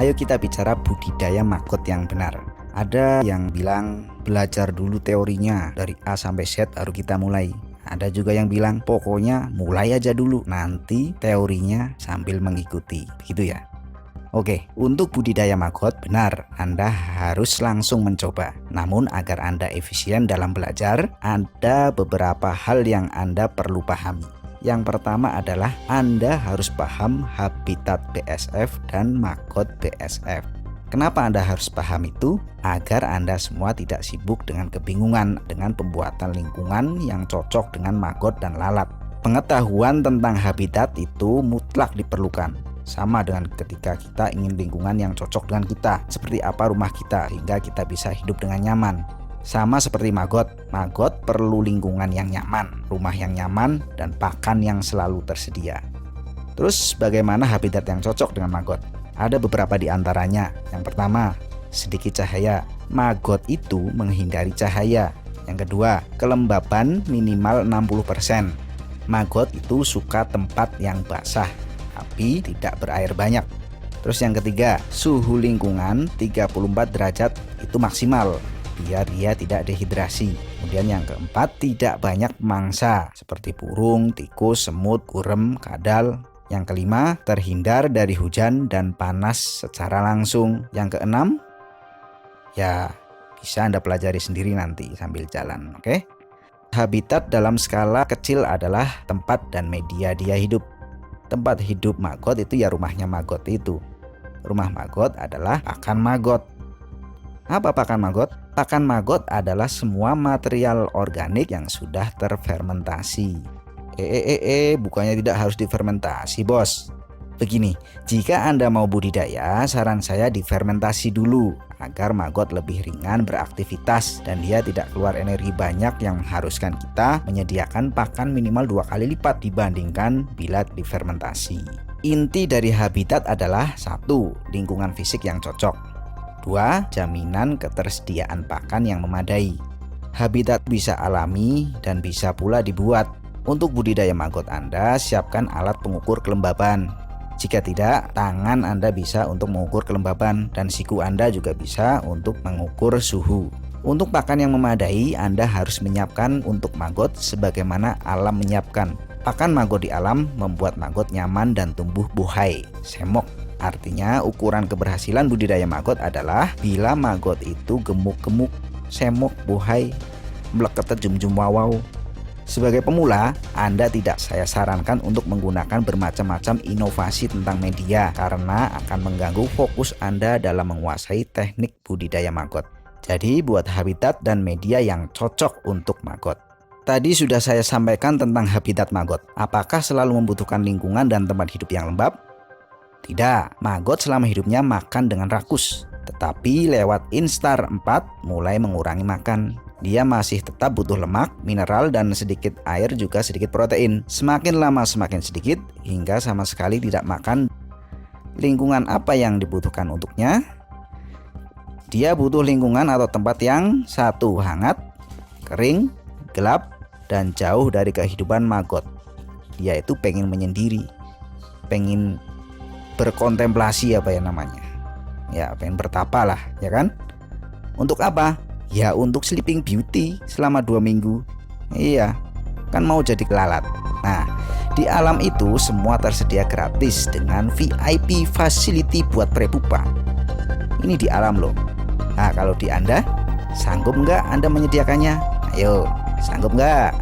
Ayo kita bicara budidaya maggot yang benar. Ada yang bilang belajar dulu teorinya dari A sampai Z baru kita mulai. Ada juga yang bilang pokoknya mulai aja dulu, nanti teorinya sambil mengikuti. Begitu ya. Oke, untuk budidaya maggot benar Anda harus langsung mencoba. Namun agar Anda efisien dalam belajar, ada beberapa hal yang Anda perlu pahami. Yang pertama adalah Anda harus paham habitat BSF dan maggot BSF. Kenapa Anda harus paham itu? Agar Anda semua tidak sibuk dengan kebingungan dengan pembuatan lingkungan yang cocok dengan maggot dan lalat. Pengetahuan tentang habitat itu mutlak diperlukan. Sama dengan ketika kita ingin lingkungan yang cocok dengan kita, seperti apa rumah kita, sehingga kita bisa hidup dengan nyaman. Sama seperti maggot perlu lingkungan yang nyaman, rumah yang nyaman, dan pakan yang selalu tersedia. Terus bagaimana habitat yang cocok dengan maggot? Ada beberapa di antaranya. Yang pertama, sedikit cahaya. Maggot itu menghindari cahaya. Yang kedua, kelembaban minimal 60%. Maggot itu suka tempat yang basah, tapi tidak berair banyak. Terus yang ketiga, suhu lingkungan 34 derajat itu maksimal, biar dia tidak dehidrasi. Kemudian yang keempat, tidak banyak mangsa seperti burung, tikus, semut, urem, kadal. Yang kelima, terhindar dari hujan dan panas secara langsung. Yang keenam, ya bisa Anda pelajari sendiri nanti sambil jalan, oke? Habitat dalam skala kecil adalah tempat dan media dia hidup. Tempat hidup maggot itu ya rumahnya maggot itu. Rumah maggot adalah pakan maggot. Apa pakan maggot? Pakan maggot adalah semua material organik yang sudah terfermentasi. Bukannya tidak harus difermentasi, bos. Begini, jika Anda mau budidaya, saran saya difermentasi dulu agar maggot lebih ringan beraktivitas dan dia tidak keluar energi banyak yang mengharuskan kita menyediakan pakan minimal 2 kali lipat dibandingkan bila difermentasi. Inti dari habitat adalah 1. Lingkungan fisik yang cocok. 2. Jaminan ketersediaan pakan yang memadai. Habitat bisa alami dan bisa pula dibuat. Untuk budidaya maggot Anda, siapkan alat pengukur kelembaban. Jika tidak, tangan Anda bisa untuk mengukur kelembaban dan siku Anda juga bisa untuk mengukur suhu. Untuk pakan yang memadai, Anda harus menyiapkan untuk maggot sebagaimana alam menyiapkan. Pakan maggot di alam membuat maggot nyaman dan tumbuh buhay, semok. Artinya ukuran keberhasilan budidaya maggot adalah bila maggot itu gemuk-gemuk, semok, buhay, mlekete jum-jum wawaw. Sebagai pemula, Anda tidak saya sarankan untuk menggunakan bermacam-macam inovasi tentang media karena akan mengganggu fokus Anda dalam menguasai teknik budidaya maggot. Jadi buat habitat dan media yang cocok untuk maggot. Tadi sudah saya sampaikan tentang habitat maggot. Apakah selalu membutuhkan lingkungan dan tempat hidup yang lembab? Tidak, maggot selama hidupnya makan dengan rakus. Tetapi lewat Instar 4 mulai mengurangi makan. Dia masih tetap butuh lemak, mineral, dan sedikit air juga sedikit protein. Semakin lama semakin sedikit hingga sama sekali tidak makan. Lingkungan apa yang dibutuhkan untuknya? Dia butuh lingkungan atau tempat yang 1. Hangat, kering, gelap, dan jauh dari kehidupan maggot. Dia itu pengen menyendiri, pengen berkontemplasi apa ya namanya. Ya pengen bertapa lah, ya kan? Untuk apa? Ya untuk sleeping beauty selama 2 minggu. Iya, kan mau jadi kelalat. Nah, di alam itu semua tersedia gratis dengan VIP facility buat prepupa. Ini di alam loh. Nah, kalau di Anda, sanggup nggak Anda menyediakannya? Ayo, sanggup nggak?